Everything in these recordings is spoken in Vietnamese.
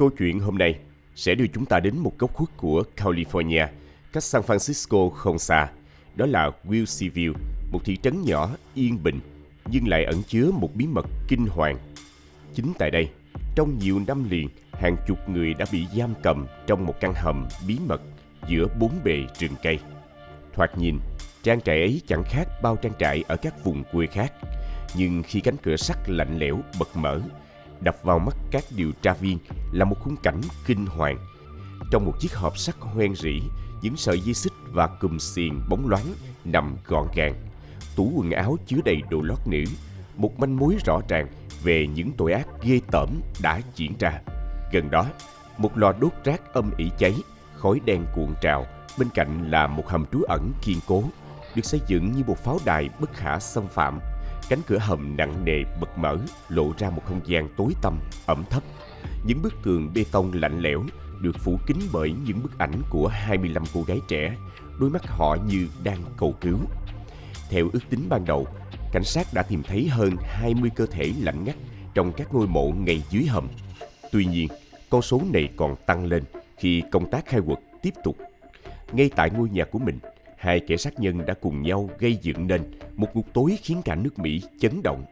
Câu chuyện hôm nay sẽ đưa chúng ta đến một góc khuất của California, cách San Francisco không xa. Đó là Wilseyville, một thị trấn nhỏ yên bình nhưng lại ẩn chứa một bí mật kinh hoàng. Chính tại đây, trong nhiều năm liền, hàng chục người đã bị giam cầm trong một căn hầm bí mật giữa bốn bề rừng cây. Thoạt nhìn, trang trại ấy chẳng khác bao trang trại ở các vùng quê khác. Nhưng khi cánh cửa sắt lạnh lẽo bật mở, đập vào mắt các điều tra viên là một khung cảnh kinh hoàng. Trong một chiếc hộp sắt hoen rỉ, những sợi dây xích và cùm xiềng bóng loáng nằm gọn gàng. Tủ quần áo chứa đầy đồ lót nữ, một manh mối rõ ràng về những tội ác ghê tởm đã diễn ra. Gần đó, một lò đốt rác âm ỉ cháy, khói đen cuộn trào. Bên cạnh là một hầm trú ẩn kiên cố, được xây dựng như một pháo đài bất khả xâm phạm. Cánh cửa hầm nặng nề bật mở, lộ ra một không gian tối tăm, ẩm thấp. Những bức tường bê tông lạnh lẽo được phủ kín bởi những bức ảnh của 25 cô gái trẻ, đôi mắt họ như đang cầu cứu. Theo ước tính ban đầu, cảnh sát đã tìm thấy hơn 20 cơ thể lạnh ngắt trong các ngôi mộ ngay dưới hầm. Tuy nhiên, con số này còn tăng lên khi công tác khai quật tiếp tục. Ngay tại ngôi nhà của mình, hai kẻ sát nhân đã cùng nhau gây dựng nên một ngục tối khiến cả nước Mỹ chấn động.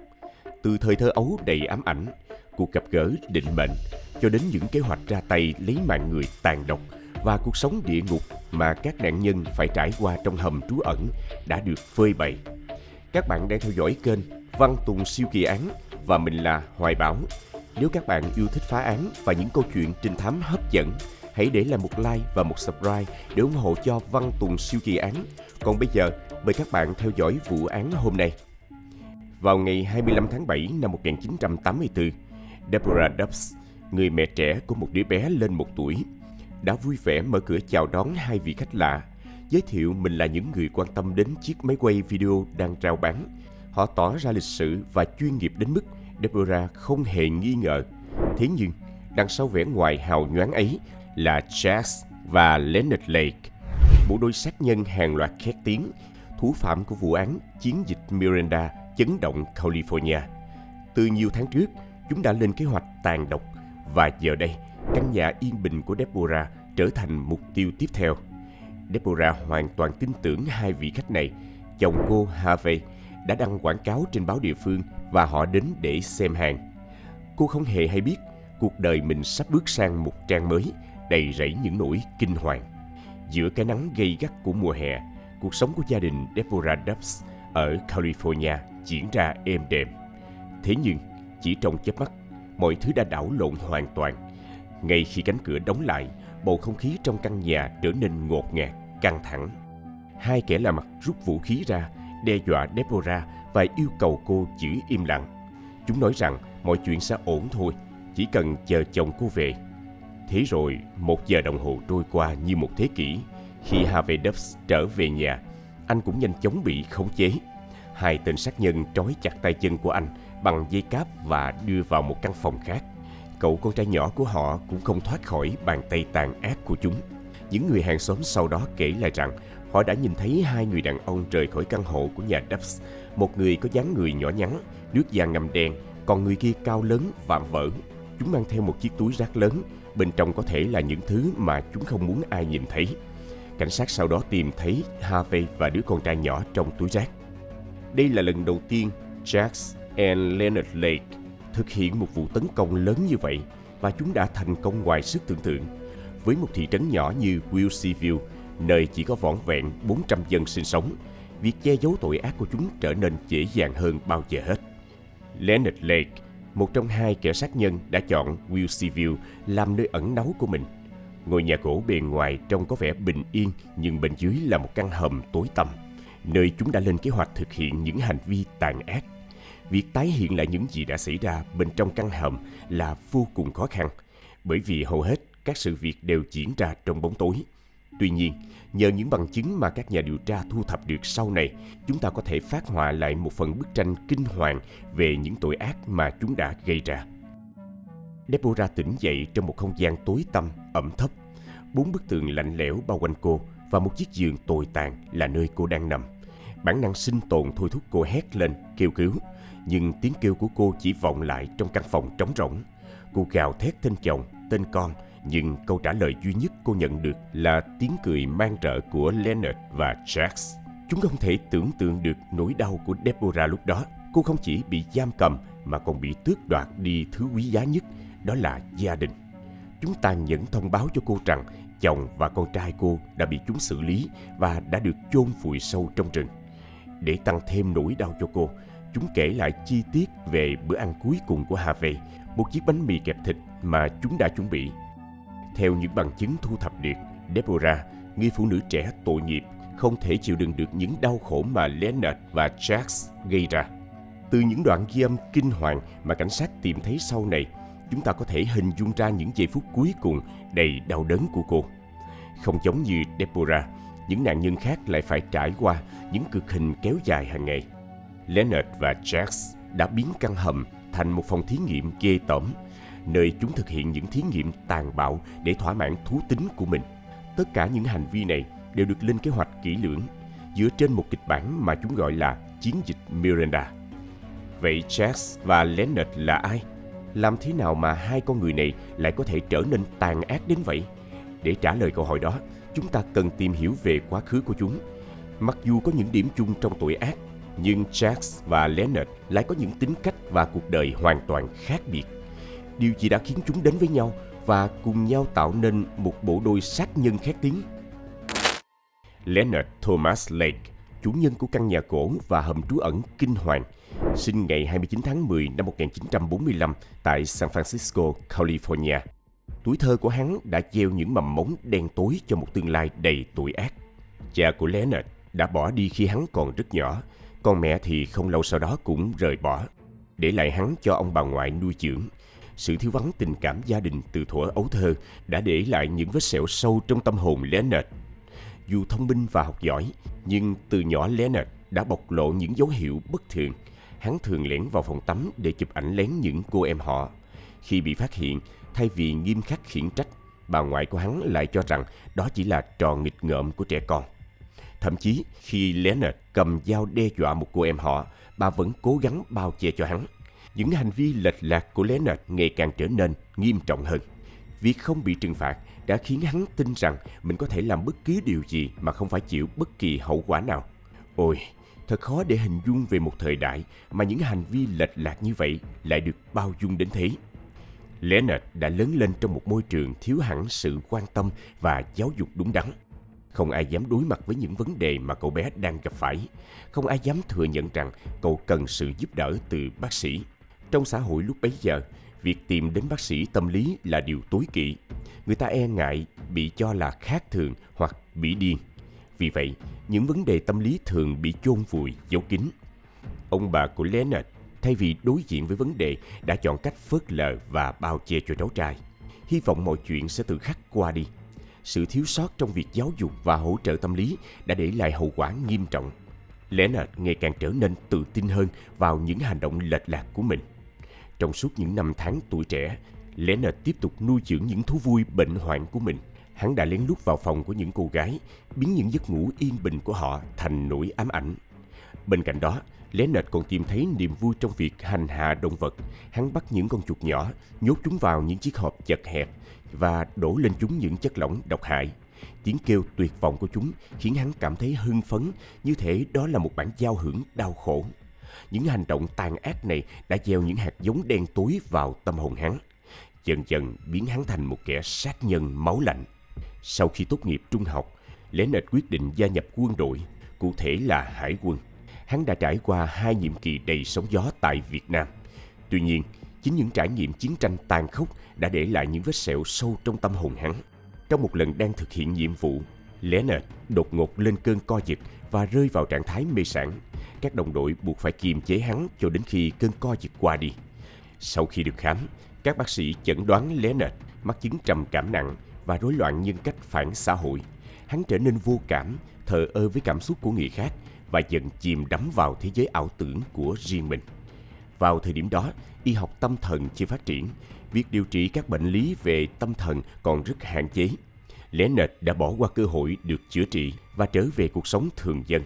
Từ thời thơ ấu đầy ám ảnh, cuộc gặp gỡ định mệnh, cho đến những kế hoạch ra tay lấy mạng người tàn độc và cuộc sống địa ngục mà các nạn nhân phải trải qua trong hầm trú ẩn đã được phơi bày. Các bạn đang theo dõi kênh Văn Tùng Siêu Kỳ Án và mình là Hoài Bảo. Nếu các bạn yêu thích phá án và những câu chuyện trinh thám hấp dẫn, hãy để lại một like và một subscribe để ủng hộ cho Văn Tùng Siêu Kỳ Án. Còn bây giờ, mời các bạn theo dõi vụ án hôm nay. Vào ngày 25 tháng 7 năm 1984, Deborah Dubs, người mẹ trẻ của một đứa bé lên 1 tuổi, đã vui vẻ mở cửa chào đón hai vị khách lạ, giới thiệu mình là những người quan tâm đến chiếc máy quay video đang rao bán. Họ tỏ ra lịch sự và chuyên nghiệp đến mức Deborah không hề nghi ngờ. Thế nhưng, đằng sau vẻ ngoài hào nhoáng ấy là Jax và Leonard Lake, bộ đôi sát nhân hàng loạt khét tiếng, thủ phạm của vụ án chiến dịch Miranda chấn động California. Từ nhiều tháng trước, chúng đã lên kế hoạch tàn độc, và giờ đây, căn nhà yên bình của Deborah trở thành mục tiêu tiếp theo. Deborah hoàn toàn tin tưởng hai vị khách này. Chồng cô, Harvey, đã đăng quảng cáo trên báo địa phương và họ đến để xem hàng. Cô không hề hay biết cuộc đời mình sắp bước sang một trang mới, đầy rẫy những nỗi kinh hoàng. Giữa cái nắng gay gắt của mùa hè, cuộc sống của gia đình Deborah Dubs ở California diễn ra êm đềm. Thế nhưng, chỉ trong chớp mắt, mọi thứ đã đảo lộn hoàn toàn. Ngay khi cánh cửa đóng lại, bầu không khí trong căn nhà trở nên ngột ngạt, căng thẳng. Hai kẻ lạ mặt rút vũ khí ra, đe dọa Deborah và yêu cầu cô giữ im lặng. Chúng nói rằng mọi chuyện sẽ ổn thôi, chỉ cần chờ chồng cô về. Thế rồi, 1 giờ đồng hồ trôi qua như một thế kỷ. Khi Harvey Dubs trở về nhà, anh cũng nhanh chóng bị khống chế. Hai tên sát nhân trói chặt tay chân của anh bằng dây cáp và đưa vào một căn phòng khác. Cậu con trai nhỏ của họ cũng không thoát khỏi bàn tay tàn ác của chúng. Những người hàng xóm sau đó kể lại rằng họ đã nhìn thấy hai người đàn ông rời khỏi căn hộ của nhà Dubs. Một người có dáng người nhỏ nhắn, nước da ngăm đen, còn người kia cao lớn, vạm vỡ. Chúng mang theo một chiếc túi rác lớn, bên trong có thể là những thứ mà chúng không muốn ai nhìn thấy. Cảnh sát sau đó tìm thấy Harvey và đứa con trai nhỏ trong túi rác. Đây là lần đầu tiên Jax and Leonard Lake thực hiện một vụ tấn công lớn như vậy, và chúng đã thành công ngoài sức tưởng tượng. Với một thị trấn nhỏ như Wilseyville, nơi chỉ có vỏn vẹn 400 dân sinh sống, việc che giấu tội ác của chúng trở nên dễ dàng hơn bao giờ hết. Leonard Lake, một trong hai kẻ sát nhân, đã chọn Wilseyville làm nơi ẩn náu của mình. Ngôi nhà gỗ bề ngoài trông có vẻ bình yên, nhưng bên dưới là một căn hầm tối tăm, nơi chúng đã lên kế hoạch thực hiện những hành vi tàn ác. Việc tái hiện lại những gì đã xảy ra bên trong căn hầm là vô cùng khó khăn, bởi vì hầu hết các sự việc đều diễn ra trong bóng tối. Tuy nhiên, nhờ những bằng chứng mà các nhà điều tra thu thập được sau này, chúng ta có thể phác họa lại một phần bức tranh kinh hoàng về những tội ác mà chúng đã gây ra. Deborah tỉnh dậy trong một không gian tối tăm, ẩm thấp. 4 bức tường lạnh lẽo bao quanh cô và một chiếc giường tồi tàn là nơi cô đang nằm. Bản năng sinh tồn thôi thúc cô hét lên, kêu cứu. Nhưng tiếng kêu của cô chỉ vọng lại trong căn phòng trống rỗng. Cô gào thét tên chồng, tên con, nhưng câu trả lời duy nhất cô nhận được là tiếng cười man rợ của Leonard và Jax. Chúng không thể tưởng tượng được nỗi đau của Deborah lúc đó. Cô không chỉ bị giam cầm mà còn bị tước đoạt đi thứ quý giá nhất, đó là gia đình. Chúng tàn nhẫn thông báo cho cô rằng chồng và con trai cô đã bị chúng xử lý và đã được chôn vùi sâu trong rừng. Để tăng thêm nỗi đau cho cô, chúng kể lại chi tiết về bữa ăn cuối cùng của Harvey, một chiếc bánh mì kẹp thịt mà chúng đã chuẩn bị. Theo những bằng chứng thu thập được, Deborah, người phụ nữ trẻ tội nghiệp, không thể chịu đựng được những đau khổ mà Leonard và Jax gây ra. Từ những đoạn ghi âm kinh hoàng mà cảnh sát tìm thấy sau này, chúng ta có thể hình dung ra những giây phút cuối cùng đầy đau đớn của cô. Không giống như Deborah, những nạn nhân khác lại phải trải qua những cực hình kéo dài hàng ngày. Leonard và Jax đã biến căn hầm thành một phòng thí nghiệm ghê tởm, nơi chúng thực hiện những thí nghiệm tàn bạo để thỏa mãn thú tính của mình. Tất cả những hành vi này đều được lên kế hoạch kỹ lưỡng, dựa trên một kịch bản mà chúng gọi là chiến dịch Miranda. Vậy Jax và Leonard là ai? Làm thế nào mà hai con người này lại có thể trở nên tàn ác đến vậy? Để trả lời câu hỏi đó, chúng ta cần tìm hiểu về quá khứ của chúng. Mặc dù có những điểm chung trong tội ác, nhưng Jax và Leonard lại có những tính cách và cuộc đời hoàn toàn khác biệt. Điều gì đã khiến chúng đến với nhau và cùng nhau tạo nên một bộ đôi sát nhân khét tiếng? Leonard Thomas Lake, chủ nhân của căn nhà cổ và hầm trú ẩn kinh hoàng, sinh ngày 29 tháng 10 năm 1945 tại San Francisco, California. Tuổi thơ của hắn đã gieo những mầm mống đen tối cho một tương lai đầy tội ác. Cha của Leonard đã bỏ đi khi hắn còn rất nhỏ, còn mẹ thì không lâu sau đó cũng rời bỏ, để lại hắn cho ông bà ngoại nuôi dưỡng. Sự thiếu vắng tình cảm gia đình từ thuở ấu thơ đã để lại những vết sẹo sâu trong tâm hồn Leonard. Dù thông minh và học giỏi, nhưng từ nhỏ Leonard đã bộc lộ những dấu hiệu bất thường. Hắn thường lẻn vào phòng tắm để chụp ảnh lén những cô em họ. Khi bị phát hiện, thay vì nghiêm khắc khiển trách, bà ngoại của hắn lại cho rằng đó chỉ là trò nghịch ngợm của trẻ con. Thậm chí, khi Leonard cầm dao đe dọa một cô em họ, bà vẫn cố gắng bao che cho hắn. Những hành vi lệch lạc của Leonard ngày càng trở nên nghiêm trọng hơn. Việc không bị trừng phạt đã khiến hắn tin rằng mình có thể làm bất cứ điều gì mà không phải chịu bất kỳ hậu quả nào. Ôi, thật khó để hình dung về một thời đại mà những hành vi lệch lạc như vậy lại được bao dung đến thế. Leonard đã lớn lên trong một môi trường thiếu hẳn sự quan tâm và giáo dục đúng đắn. Không ai dám đối mặt với những vấn đề mà cậu bé đang gặp phải. Không ai dám thừa nhận rằng cậu cần sự giúp đỡ từ bác sĩ. Trong xã hội lúc bấy giờ, việc tìm đến bác sĩ tâm lý là điều tối kỵ. Người ta e ngại bị cho là khác thường hoặc bị điên. Vì vậy, những vấn đề tâm lý thường bị chôn vùi, giấu kín. Ông bà của Leonard, thay vì đối diện với vấn đề, đã chọn cách phớt lờ và bao che cho cháu trai. Hy vọng mọi chuyện sẽ tự khắc qua đi. Sự thiếu sót trong việc giáo dục và hỗ trợ tâm lý đã để lại hậu quả nghiêm trọng. Leonard ngày càng trở nên tự tin hơn vào những hành động lệch lạc của mình. Trong suốt những năm tháng tuổi trẻ, Leonard tiếp tục nuôi dưỡng những thú vui bệnh hoạn của mình. Hắn đã lén lút vào phòng của những cô gái, biến những giấc ngủ yên bình của họ thành nỗi ám ảnh. Bên cạnh đó, Leonard còn tìm thấy niềm vui trong việc hành hạ động vật. Hắn bắt những con chuột nhỏ, nhốt chúng vào những chiếc hộp chật hẹp và đổ lên chúng những chất lỏng độc hại. Tiếng kêu tuyệt vọng của chúng khiến hắn cảm thấy hưng phấn, như thể đó là một bản giao hưởng đau khổ. Những hành động tàn ác này đã gieo những hạt giống đen tối vào tâm hồn hắn, dần dần biến hắn thành một kẻ sát nhân máu lạnh. Sau khi tốt nghiệp trung học, Leonard quyết định gia nhập quân đội, cụ thể là hải quân. Hắn đã trải qua 2 nhiệm kỳ đầy sóng gió tại Việt Nam. Tuy nhiên, chính những trải nghiệm chiến tranh tàn khốc đã để lại những vết sẹo sâu trong tâm hồn hắn. Trong một lần đang thực hiện nhiệm vụ, Leonard đột ngột lên cơn co giật và rơi vào trạng thái mê sảng. Các đồng đội buộc phải kiềm chế hắn cho đến khi cơn co giật qua đi. Sau khi được khám, các bác sĩ chẩn đoán Leonard mắc chứng trầm cảm nặng và rối loạn nhân cách phản xã hội. Hắn trở nên vô cảm, thờ ơ với cảm xúc của người khác và dần chìm đắm vào thế giới ảo tưởng của riêng mình. Vào thời điểm đó, y học tâm thần chưa phát triển, việc điều trị các bệnh lý về tâm thần còn rất hạn chế. Leonard đã bỏ qua cơ hội được chữa trị và trở về cuộc sống thường dân.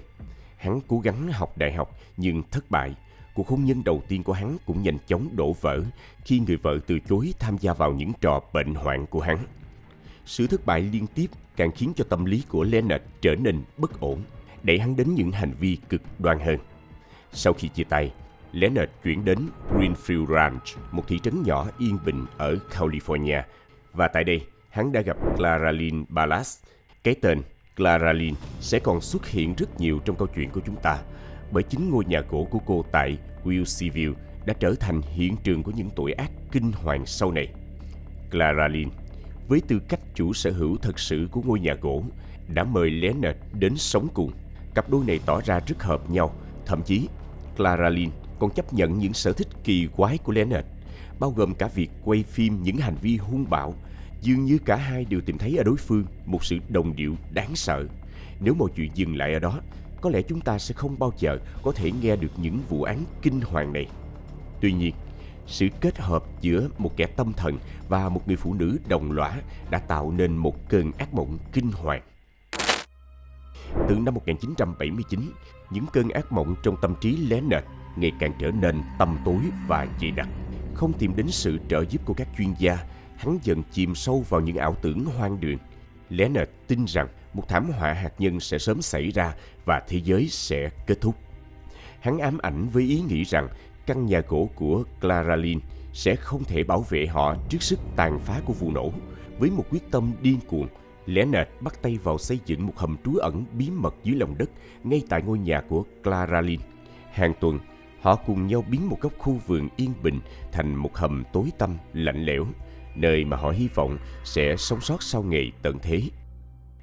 Hắn cố gắng học đại học nhưng thất bại. cuộc hôn nhân đầu tiên của hắn cũng nhanh chóng đổ vỡ khi người vợ từ chối tham gia vào những trò bệnh hoạn của hắn. Sự thất bại liên tiếp càng khiến cho tâm lý của Leonard trở nên bất ổn, đẩy hắn đến những hành vi cực đoan hơn. Sau khi chia tay, Leonard chuyển đến Greenfield Ranch, một thị trấn nhỏ yên bình ở California, và tại đây hắn đã gặp Clara Lynn Ballas. Cái tên Clara Lynn sẽ còn xuất hiện rất nhiều trong câu chuyện của chúng ta, bởi chính ngôi nhà gỗ của cô tại Wilseyville đã trở thành hiện trường của những tội ác kinh hoàng sau này. Clara Lynn, với tư cách chủ sở hữu thật sự của ngôi nhà gỗ, đã mời Leonard đến sống cùng. Cặp đôi này tỏ ra rất hợp nhau, thậm chí Clara Lynn còn chấp nhận những sở thích kỳ quái của Leonard, bao gồm cả việc quay phim những hành vi hung bạo. Dường như cả hai đều tìm thấy ở đối phương một sự đồng điệu đáng sợ. Nếu mọi chuyện dừng lại ở đó, có lẽ chúng ta sẽ không bao giờ có thể nghe được những vụ án kinh hoàng này. Tuy nhiên, sự kết hợp giữa một kẻ tâm thần và một người phụ nữ đồng lõa đã tạo nên một cơn ác mộng kinh hoàng. Từ năm 1979, những cơn ác mộng trong tâm trí Leonard ngày càng trở nên tăm tối và dày đặc. Không tìm đến sự trợ giúp của các chuyên gia, hắn dần chìm sâu vào những ảo tưởng hoang đường. Leonard tin rằng một thảm họa hạt nhân sẽ sớm xảy ra và thế giới sẽ kết thúc. Hắn ám ảnh với ý nghĩ rằng căn nhà gỗ của Clara Lynn sẽ không thể bảo vệ họ trước sức tàn phá của vụ nổ. Với một quyết tâm điên cuồng, Leonard bắt tay vào xây dựng một hầm trú ẩn bí mật dưới lòng đất ngay tại ngôi nhà của Clara Lynn. Hàng tuần, họ cùng nhau biến một góc khu vườn yên bình thành một hầm tối tăm lạnh lẽo, nơi mà họ hy vọng sẽ sống sót sau ngày tận thế.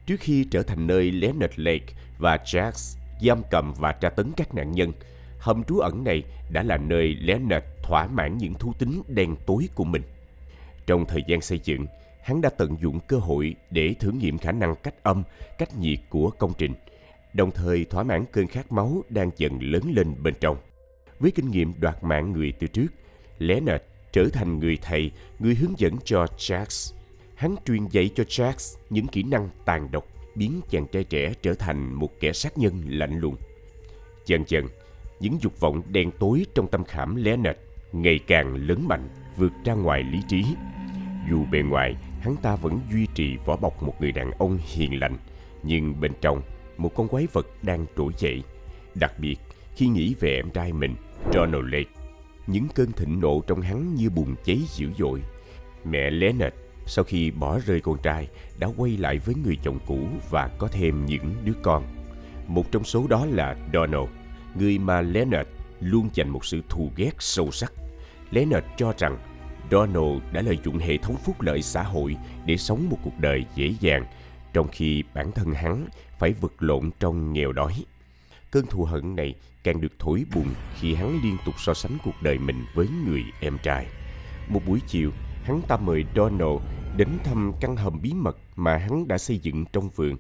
Trước khi trở thành nơi Leonard Lake và Jax giam cầm và tra tấn các nạn nhân, hầm trú ẩn này đã là nơi Leonard thỏa mãn những thú tính đen tối của mình. Trong thời gian xây dựng, hắn đã tận dụng cơ hội để thử nghiệm khả năng cách âm, cách nhiệt của công trình, đồng thời thỏa mãn cơn khát máu đang dần lớn lên bên trong. Với kinh nghiệm đoạt mạng người từ trước, Leonard trở thành người thầy, người hướng dẫn cho Jax. Hắn truyền dạy cho Jax những kỹ năng tàn độc, biến chàng trai trẻ trở thành một kẻ sát nhân lạnh lùng. Dần dần, những dục vọng đen tối trong tâm khảm Leonard ngày càng lớn mạnh, vượt ra ngoài lý trí. Dù bề ngoài, hắn ta vẫn duy trì vỏ bọc một người đàn ông hiền lành, nhưng bên trong, một con quái vật đang trỗi dậy. Đặc biệt, khi nghĩ về em trai mình, Donald Lake, những cơn thịnh nộ trong hắn như bùng cháy dữ dội. Mẹ Leonard, sau khi bỏ rơi con trai, đã quay lại với người chồng cũ và có thêm những đứa con. Một trong số đó là Donald, người mà Leonard luôn dành một sự thù ghét sâu sắc. Leonard cho rằng Donald đã lợi dụng hệ thống phúc lợi xã hội để sống một cuộc đời dễ dàng, trong khi bản thân hắn phải vật lộn trong nghèo đói. Cơn thù hận này càng được thổi bùng khi hắn liên tục so sánh cuộc đời mình với người em trai. Một buổi chiều, hắn ta mời Donald đến thăm căn hầm bí mật mà hắn đã xây dựng trong vườn.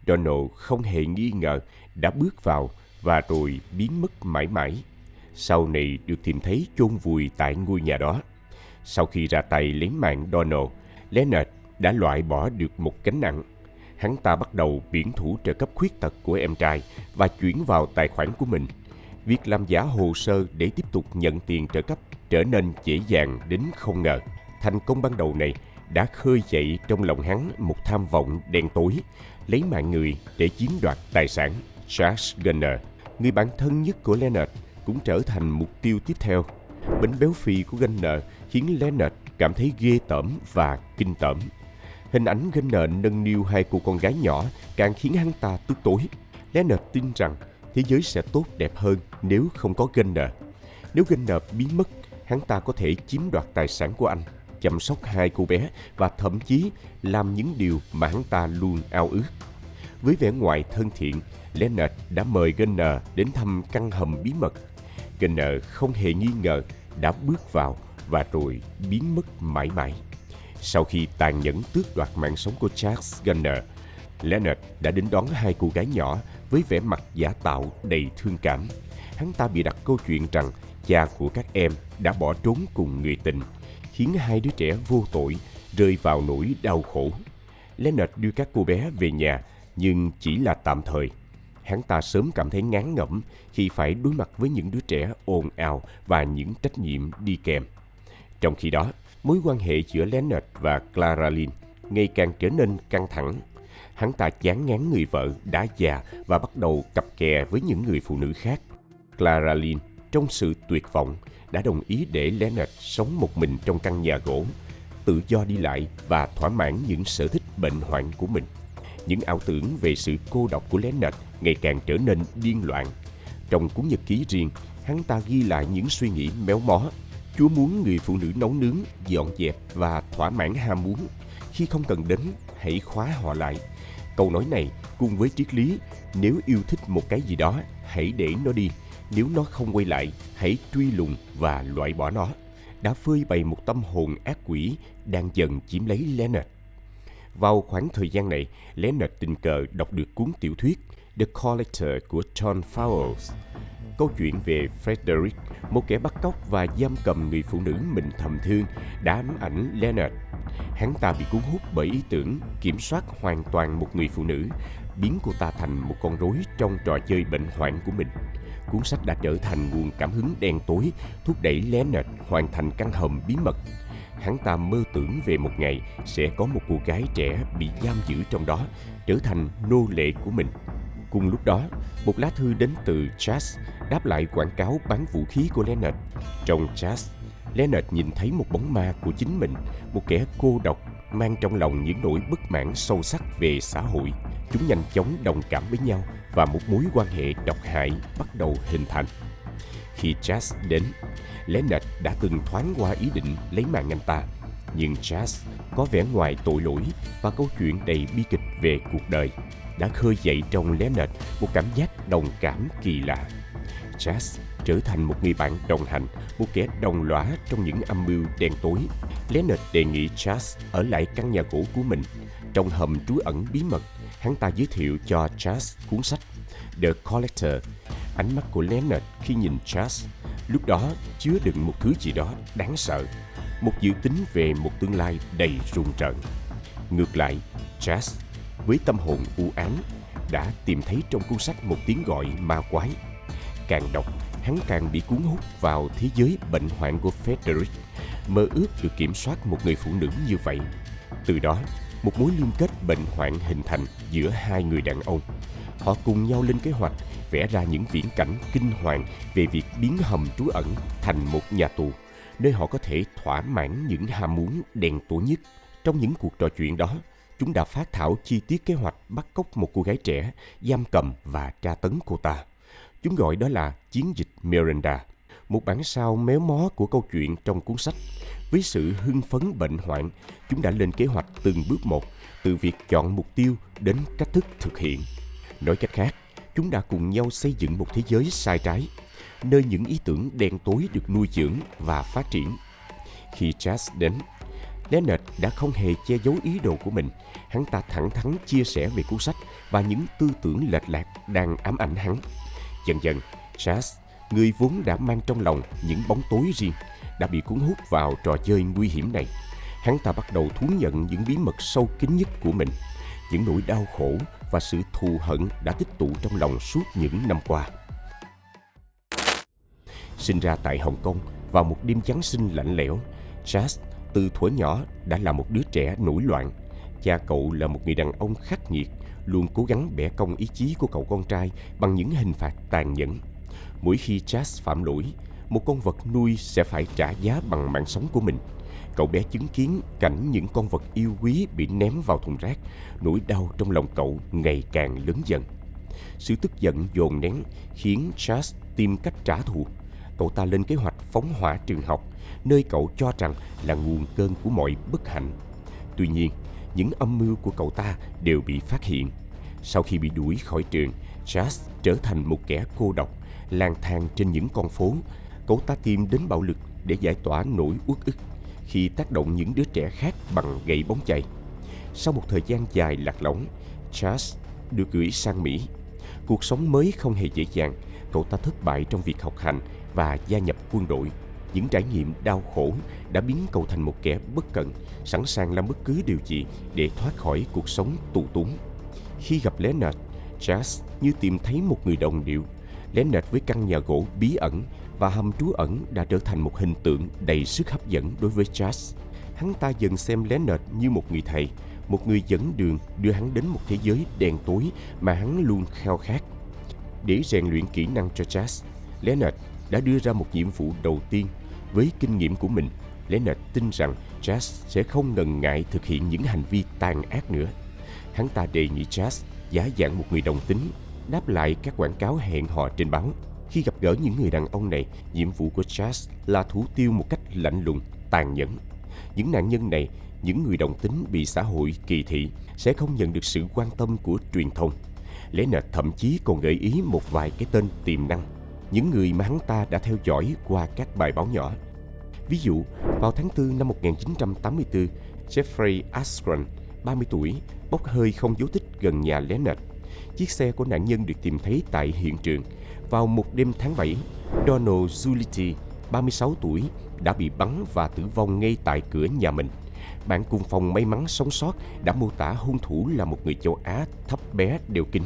Donald không hề nghi ngờ đã bước vào và rồi biến mất mãi mãi. Sau này được tìm thấy chôn vùi tại ngôi nhà đó. Sau khi ra tay lấy mạng Donald, Leonard đã loại bỏ được một gánh nặng. Hắn ta bắt đầu biển thủ trợ cấp khuyết tật của em trai và chuyển vào tài khoản của mình. Việc làm giả hồ sơ để tiếp tục nhận tiền trợ cấp trở nên dễ dàng đến không ngờ. Thành công ban đầu này đã khơi dậy trong lòng hắn một tham vọng đen tối, lấy mạng người để chiếm đoạt tài sản. Charles Gunner, người bạn thân nhất của Leonard, cũng trở thành mục tiêu tiếp theo. Bánh béo phì của Gunner khiến Leonard cảm thấy ghê tởm và kinh tởm. Hình ảnh Gunner nâng niu hai cô con gái nhỏ càng khiến hắn ta tức tối. Leonard tin rằng thế giới sẽ tốt đẹp hơn nếu không có Gunner. Nếu Gunner biến mất, hắn ta có thể chiếm đoạt tài sản của anh, chăm sóc hai cô bé và thậm chí làm những điều mà hắn ta luôn ao ước. Với vẻ ngoài thân thiện, Leonard đã mời Gunner đến thăm căn hầm bí mật. Gunner không hề nghi ngờ đã bước vào và rồi biến mất mãi mãi. Sau khi tàn nhẫn tước đoạt mạng sống của Charles Gunner, Leonard đã đến đón hai cô gái nhỏ với vẻ mặt giả tạo đầy thương cảm. Hắn ta bị đặt câu chuyện rằng cha của các em đã bỏ trốn cùng người tình, khiến hai đứa trẻ vô tội rơi vào nỗi đau khổ. Leonard đưa các cô bé về nhà, nhưng chỉ là tạm thời. Hắn ta sớm cảm thấy ngán ngẩm khi phải đối mặt với những đứa trẻ ồn ào và những trách nhiệm đi kèm. Trong khi đó, mối quan hệ giữa Leonard và Clara Lynn ngày càng trở nên căng thẳng. Hắn ta chán ngán người vợ đã già và bắt đầu cặp kè với những người phụ nữ khác. Clara Lynn, trong sự tuyệt vọng, đã đồng ý để Leonard sống một mình trong căn nhà gỗ, tự do đi lại và thỏa mãn những sở thích bệnh hoạn của mình. Những ảo tưởng về sự cô độc của Leonard ngày càng trở nên điên loạn. Trong cuốn nhật ký riêng, hắn ta ghi lại những suy nghĩ méo mó. Chúa muốn người phụ nữ nấu nướng, dọn dẹp và thỏa mãn ham muốn. Khi không cần đến, hãy khóa họ lại. Câu nói này cùng với triết lý nếu yêu thích một cái gì đó, hãy để nó đi. Nếu nó không quay lại, hãy truy lùng và loại bỏ nó, đã phơi bày một tâm hồn ác quỷ đang dần chiếm lấy Leonard. Vào khoảng thời gian này, Leonard tình cờ đọc được cuốn tiểu thuyết The Collector của John Fowles. Câu chuyện về Frederick, một kẻ bắt cóc và giam cầm người phụ nữ mình thầm thương, đã ám ảnh Leonard. Hắn ta bị cuốn hút bởi ý tưởng kiểm soát hoàn toàn một người phụ nữ, biến cô ta thành một con rối trong trò chơi bệnh hoạn của mình. Cuốn sách đã trở thành nguồn cảm hứng đen tối, thúc đẩy Leonard hoàn thành căn hầm bí mật. Hắn ta mơ tưởng về một ngày sẽ có một cô gái trẻ bị giam giữ trong đó, trở thành nô lệ của mình. Cùng lúc đó, một lá thư đến từ Chas đáp lại quảng cáo bán vũ khí của Leonard. Trong Chas, Leonard nhìn thấy một bóng ma của chính mình, một kẻ cô độc mang trong lòng những nỗi bất mãn sâu sắc về xã hội. Chúng nhanh chóng đồng cảm với nhau và một mối quan hệ độc hại bắt đầu hình thành. Khi Chas đến, Leonard đã từng thoáng qua ý định lấy mạng anh ta, nhưng Chas có vẻ ngoài tội lỗi và câu chuyện đầy bi kịch về cuộc đời đã khơi dậy trong Leonard một cảm giác đồng cảm kỳ lạ. Chas trở thành một người bạn đồng hành, một kẻ đồng lõa trong những âm mưu đen tối. Leonard đề nghị Chas ở lại căn nhà gỗ của mình. Trong hầm trú ẩn bí mật, hắn ta giới thiệu cho Chas cuốn sách The Collector. Ánh mắt của Leonard khi nhìn Chas lúc đó chứa đựng một thứ gì đó đáng sợ, một dự tính về một tương lai đầy rùng rợn. Ngược lại, Chas với tâm hồn u ám đã tìm thấy trong cuốn sách một tiếng gọi ma quái. Càng đọc, hắn càng bị cuốn hút vào thế giới bệnh hoạn của Frederick, mơ ước được kiểm soát một người phụ nữ như vậy. Từ đó, một mối liên kết bệnh hoạn hình thành giữa hai người đàn ông. Họ cùng nhau lên kế hoạch vẽ ra những viễn cảnh kinh hoàng về việc biến hầm trú ẩn thành một nhà tù, nơi họ có thể thỏa mãn những ham muốn đen tối nhất. Trong những cuộc trò chuyện đó, chúng đã phác thảo chi tiết kế hoạch bắt cóc một cô gái trẻ, giam cầm và tra tấn cô ta. Chúng gọi đó là chiến dịch Miranda, một bản sao méo mó của câu chuyện trong cuốn sách. Với sự hưng phấn bệnh hoạn, chúng đã lên kế hoạch từng bước một, từ việc chọn mục tiêu đến cách thức thực hiện. Nói cách khác, chúng đã cùng nhau xây dựng một thế giới sai trái, nơi những ý tưởng đen tối được nuôi dưỡng và phát triển. Khi Chas đến, Leonard đã không hề che giấu ý đồ của mình. Hắn ta thẳng thắn chia sẻ về cuốn sách và những tư tưởng lệch lạc đang ám ảnh hắn. Dần dần, Chas, người vốn đã mang trong lòng những bóng tối riêng, đã bị cuốn hút vào trò chơi nguy hiểm này. Hắn ta bắt đầu thú nhận những bí mật sâu kín nhất của mình, những nỗi đau khổ và sự thù hận đã tích tụ trong lòng suốt những năm qua. Sinh ra tại Hồng Kông vào một đêm Giáng sinh lạnh lẽo, Chas từ thuở nhỏ đã là một đứa trẻ nổi loạn. Cha cậu là một người đàn ông khắc nghiệt, luôn cố gắng bẻ cong ý chí của cậu con trai bằng những hình phạt tàn nhẫn. Mỗi khi Chas phạm lỗi, một con vật nuôi sẽ phải trả giá bằng mạng sống của mình. Cậu bé chứng kiến cảnh những con vật yêu quý bị ném vào thùng rác, nỗi đau trong lòng cậu ngày càng lớn dần. Sự tức giận dồn nén khiến Chas tìm cách trả thù. Cậu ta lên kế hoạch phóng hỏa trường học, nơi cậu cho rằng là nguồn cơn của mọi bất hạnh. Tuy nhiên, những âm mưu của cậu ta đều bị phát hiện. Sau khi bị đuổi khỏi trường, Chas trở thành một kẻ cô độc, lang thang trên những con phố. Cậu ta tìm đến bạo lực để giải tỏa nỗi uất ức khi tác động những đứa trẻ khác bằng gậy bóng chày. Sau một thời gian dài lạc lõng, Chas được gửi sang Mỹ. Cuộc sống mới không hề dễ dàng. Cậu ta thất bại trong việc học hành và gia nhập quân đội. Những trải nghiệm đau khổ đã biến cậu thành một kẻ bất cẩn, sẵn sàng làm bất cứ điều gì để thoát khỏi cuộc sống tù túng. Khi gặp Leonard, Charles như tìm thấy một người đồng điệu. Leonard với căn nhà gỗ bí ẩn và hầm trú ẩn đã trở thành một hình tượng đầy sức hấp dẫn đối với Charles. Hắn ta dần xem Leonard như một người thầy, một người dẫn đường đưa hắn đến một thế giới đen tối mà hắn luôn khao khát. Để rèn luyện kỹ năng cho Charles, Leonard đã đưa ra một nhiệm vụ đầu tiên. Với kinh nghiệm của mình, Leonard tin rằng Charles sẽ không ngần ngại thực hiện những hành vi tàn ác nữa. Hắn ta đề nghị Charles giả dạng một người đồng tính, đáp lại các quảng cáo hẹn hò trên báo. Khi gặp gỡ những người đàn ông này, nhiệm vụ của Charles là thủ tiêu một cách lạnh lùng, tàn nhẫn. Những nạn nhân này, những người đồng tính bị xã hội kỳ thị, sẽ không nhận được sự quan tâm của truyền thông. Leonard thậm chí còn gợi ý một vài cái tên tiềm năng, những người mà hắn ta đã theo dõi qua các bài báo nhỏ. Ví dụ, vào tháng 4 năm 1984, Jeffrey Askren, 30 tuổi, bốc hơi không dấu tích gần nhà Leonard. Chiếc xe của nạn nhân được tìm thấy tại hiện trường. Vào một đêm tháng 7, Donald Giulitti, 36 tuổi, đã bị bắn và tử vong ngay tại cửa nhà mình. Bạn cùng phòng may mắn sống sót đã mô tả hung thủ là một người châu Á thấp bé đeo kính.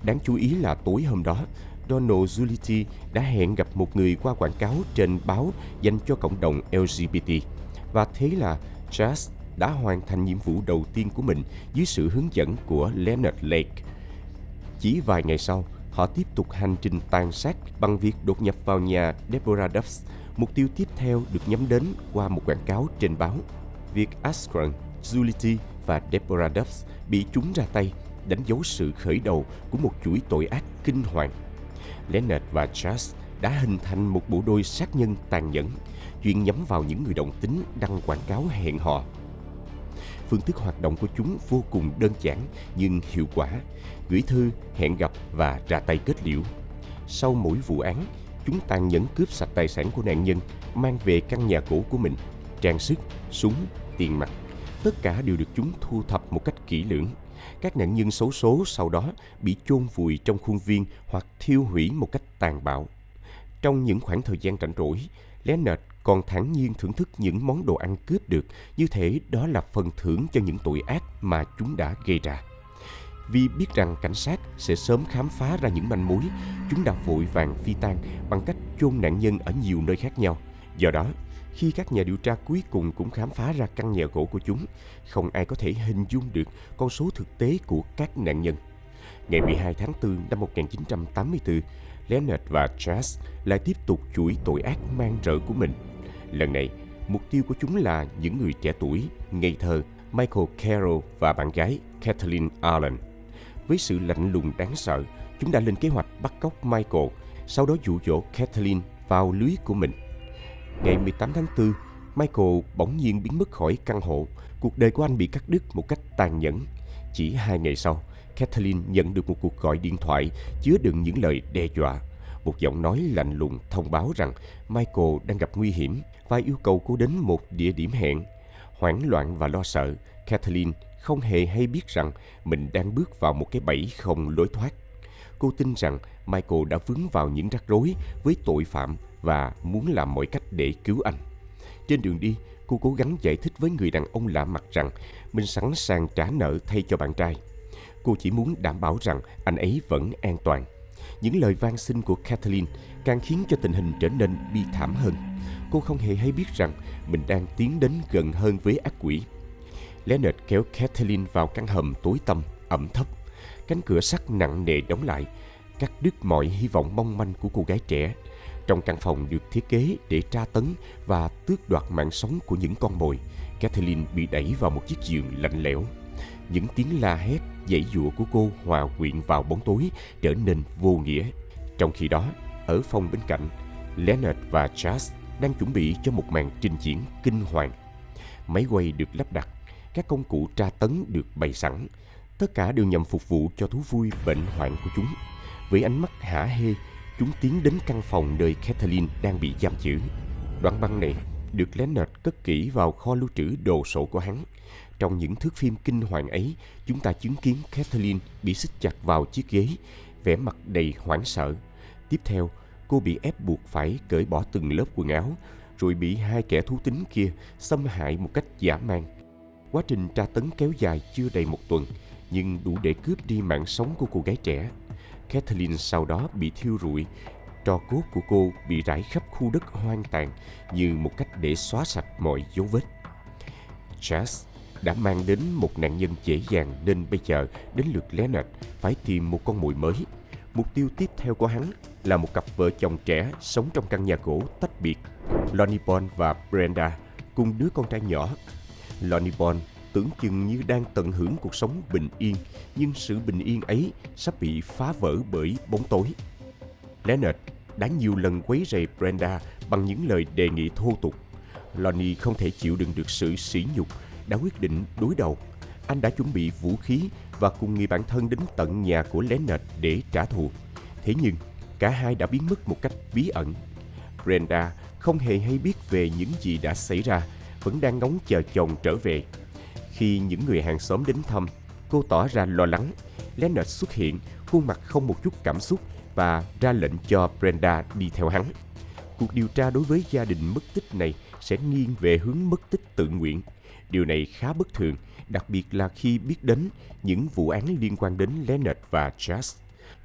Đáng chú ý là tối hôm đó, Donald Giulitti đã hẹn gặp một người qua quảng cáo trên báo dành cho cộng đồng LGBT. Và thế là Charles đã hoàn thành nhiệm vụ đầu tiên của mình dưới sự hướng dẫn của Leonard Lake. Chỉ vài ngày sau, họ tiếp tục hành trình tàn sát bằng việc đột nhập vào nhà Deborah Dubs. Mục tiêu tiếp theo được nhắm đến qua một quảng cáo trên báo. Việc Askren, Giulitti và Deborah Dubs bị chúng ra tay đánh dấu sự khởi đầu của một chuỗi tội ác kinh hoàng. Leonard và Charles đã hình thành một bộ đôi sát nhân tàn nhẫn, chuyên nhắm vào những người đồng tính đăng quảng cáo hẹn hò. Phương thức hoạt động của chúng vô cùng đơn giản nhưng hiệu quả: gửi thư, hẹn gặp và ra tay kết liễu. Sau mỗi vụ án, chúng tàn nhẫn cướp sạch tài sản của nạn nhân, mang về căn nhà gỗ của mình. Trang sức, súng, tiền mặt, tất cả đều được chúng thu thập một cách kỹ lưỡng. Các nạn nhân xấu số sau đó bị chôn vùi trong khuôn viên hoặc thiêu hủy một cách tàn bạo. Trong những khoảng thời gian rảnh rỗi, Leonard còn thản nhiên thưởng thức những món đồ ăn cướp được, như thể đó là phần thưởng cho những tội ác mà chúng đã gây ra. Vì biết rằng cảnh sát sẽ sớm khám phá ra những manh mối, chúng đã vội vàng phi tang bằng cách chôn nạn nhân ở nhiều nơi khác nhau. Do đó, khi các nhà điều tra cuối cùng cũng khám phá ra căn nhà gỗ của chúng, không ai có thể hình dung được con số thực tế của các nạn nhân. Ngày 12 tháng 4 năm 1984, Leonard và Charles lại tiếp tục chuỗi tội ác man rợ của mình. Lần này, mục tiêu của chúng là những người trẻ tuổi, ngây thơ, Michael Carroll và bạn gái Kathleen Allen. Với sự lạnh lùng đáng sợ, chúng đã lên kế hoạch bắt cóc Michael, sau đó dụ dỗ Kathleen vào lưới của mình. Ngày 18 tháng 4, Michael bỗng nhiên biến mất khỏi căn hộ. Cuộc đời của anh bị cắt đứt một cách tàn nhẫn. Chỉ 2 ngày sau, Kathleen nhận được một cuộc gọi điện thoại chứa đựng những lời đe dọa. Một giọng nói lạnh lùng thông báo rằng Michael đang gặp nguy hiểm và yêu cầu cô đến một địa điểm hẹn. Hoảng loạn và lo sợ, Kathleen không hề hay biết rằng mình đang bước vào một cái bẫy không lối thoát. Cô tin rằng Michael đã vướng vào những rắc rối với tội phạm và muốn làm mọi cách để cứu anh. Trên đường đi, cô cố gắng giải thích với người đàn ông lạ mặt rằng mình sẵn sàng trả nợ thay cho bạn trai. Cô chỉ muốn đảm bảo rằng anh ấy vẫn an toàn. Những lời van xin của Kathleen càng khiến cho tình hình trở nên bi thảm hơn. Cô không hề hay biết rằng mình đang tiến đến gần hơn với ác quỷ. Leonard kéo Kathleen vào căn hầm tối tăm, ẩm thấp. Cánh cửa sắt nặng nề đóng lại, cắt đứt mọi hy vọng mong manh của cô gái trẻ. Trong căn phòng được thiết kế để tra tấn và tước đoạt mạng sống của những con mồi, Kathleen bị đẩy vào một chiếc giường lạnh lẽo. Những tiếng la hét, giãy giụa của cô hòa quyện vào bóng tối, trở nên vô nghĩa. Trong khi đó, ở phòng bên cạnh, Leonard và Charles đang chuẩn bị cho một màn trình diễn kinh hoàng. Máy quay được lắp đặt, các công cụ tra tấn được bày sẵn. Tất cả đều nhằm phục vụ cho thú vui bệnh hoạn của chúng. Với ánh mắt hả hê, chúng tiến đến căn phòng nơi Kathleen đang bị giam giữ. Đoạn băng này được Leonard cất kỹ vào kho lưu trữ đồ sộ của hắn. Trong những thước phim kinh hoàng ấy, chúng ta chứng kiến Kathleen bị xích chặt vào chiếc ghế, vẻ mặt đầy hoảng sợ. Tiếp theo, cô bị ép buộc phải cởi bỏ từng lớp quần áo, rồi bị hai kẻ thú tính kia xâm hại một cách dã man. Quá trình tra tấn kéo dài chưa đầy 1 tuần. nhưng đủ để cướp đi mạng sống của cô gái trẻ. Kathleen sau đó bị thiêu rụi. Tro cốt của cô bị rải khắp khu đất hoang tàn như một cách để xóa sạch mọi dấu vết. Chas đã mang đến một nạn nhân dễ dàng, nên bây giờ đến lượt Leonard phải tìm một con mồi mới. Mục tiêu tiếp theo của hắn là một cặp vợ chồng trẻ sống trong căn nhà gỗ tách biệt, Lonnie Bond và Brenda, cùng đứa con trai nhỏ. Lonnie Bond tưởng chừng như đang tận hưởng cuộc sống bình yên, nhưng sự bình yên ấy sắp bị phá vỡ bởi bóng tối. Leonard đã nhiều lần quấy rầy Brenda bằng những lời đề nghị thô tục. Lonnie không thể chịu đựng được sự sỉ nhục, đã quyết định đối đầu. Anh đã chuẩn bị vũ khí và cùng người bạn thân đến tận nhà của Leonard để trả thù. Thế nhưng cả hai đã biến mất một cách bí ẩn. Brenda không hề hay biết về những gì đã xảy ra, vẫn đang ngóng chờ chồng trở về. Khi những người hàng xóm đến thăm, cô tỏ ra lo lắng. Leonard xuất hiện, khuôn mặt không một chút cảm xúc, và ra lệnh cho Brenda đi theo hắn. Cuộc điều tra đối với gia đình mất tích này sẽ nghiêng về hướng mất tích tự nguyện. Điều này khá bất thường, đặc biệt là khi biết đến những vụ án liên quan đến Leonard và Chas.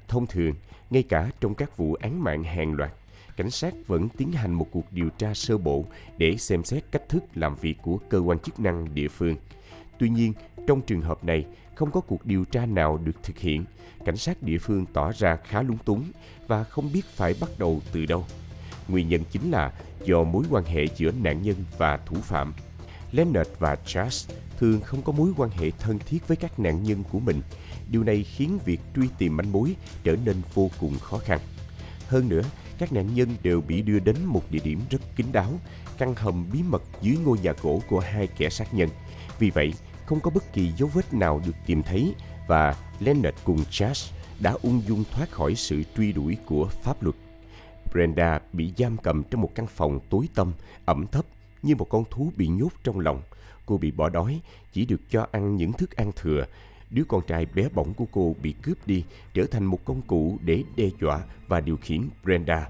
Thông thường, ngay cả trong các vụ án mạng hàng loạt, cảnh sát vẫn tiến hành một cuộc điều tra sơ bộ để xem xét cách thức làm việc của cơ quan chức năng địa phương. Tuy nhiên, trong trường hợp này, không có cuộc điều tra nào được thực hiện. Cảnh sát địa phương tỏ ra khá lúng túng và không biết phải bắt đầu từ đâu. Nguyên nhân chính là do mối quan hệ giữa nạn nhân và thủ phạm. Leonard và Chas thường không có mối quan hệ thân thiết với các nạn nhân của mình. Điều này khiến việc truy tìm manh mối trở nên vô cùng khó khăn. Hơn nữa, các nạn nhân đều bị đưa đến một địa điểm rất kín đáo, căn hầm bí mật dưới ngôi nhà gỗ của hai kẻ sát nhân. Vì vậy, không có bất kỳ dấu vết nào được tìm thấy, và Leonard cùng Chas đã ung dung thoát khỏi sự truy đuổi của pháp luật. Brenda bị giam cầm trong một căn phòng tối tăm, ẩm thấp như một con thú bị nhốt trong lòng. Cô bị bỏ đói, chỉ được cho ăn những thức ăn thừa. Đứa con trai bé bỏng của cô bị cướp đi, trở thành một công cụ để đe dọa và điều khiển Brenda.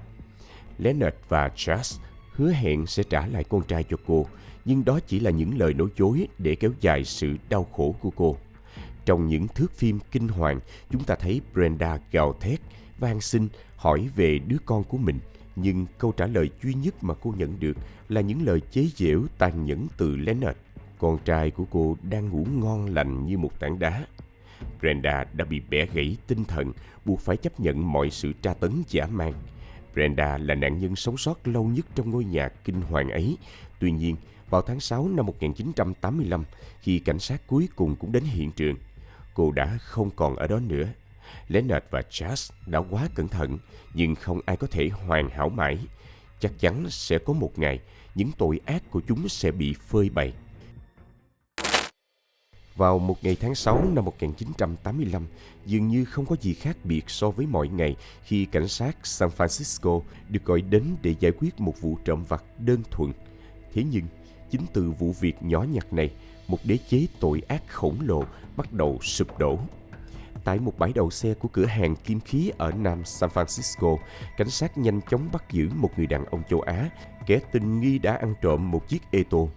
Leonard và Chas hứa hẹn sẽ trả lại con trai cho cô, nhưng đó chỉ là những lời nói dối để kéo dài sự đau khổ của cô. Trong những thước phim kinh hoàng, chúng ta thấy Brenda gào thét, van xin, hỏi về đứa con của mình. Nhưng câu trả lời duy nhất mà cô nhận được là những lời chế giễu tàn nhẫn từ Leonard. Con trai của cô đang ngủ ngon lành như một tảng đá. Brenda đã bị bẻ gãy tinh thần, buộc phải chấp nhận mọi sự tra tấn dã man. Brenda là nạn nhân sống sót lâu nhất trong ngôi nhà kinh hoàng ấy. Tuy nhiên, vào tháng 6 năm 1985, khi cảnh sát cuối cùng cũng đến hiện trường, cô đã không còn ở đó nữa. Leonard và Chas đã quá cẩn thận, nhưng không ai có thể hoàn hảo mãi. Chắc chắn sẽ có một ngày, những tội ác của chúng sẽ bị phơi bày. Vào một ngày tháng 6 năm 1985, dường như không có gì khác biệt so với mọi ngày khi cảnh sát San Francisco được gọi đến để giải quyết một vụ trộm vặt đơn thuần. Thế nhưng, chính từ vụ việc nhỏ nhặt này, một đế chế tội ác khổng lồ bắt đầu sụp đổ. Tại một bãi đậu xe của cửa hàng kim khí ở Nam San Francisco, cảnh sát nhanh chóng bắt giữ một người đàn ông châu Á, kẻ tình nghi đã ăn trộm một chiếc ô tô.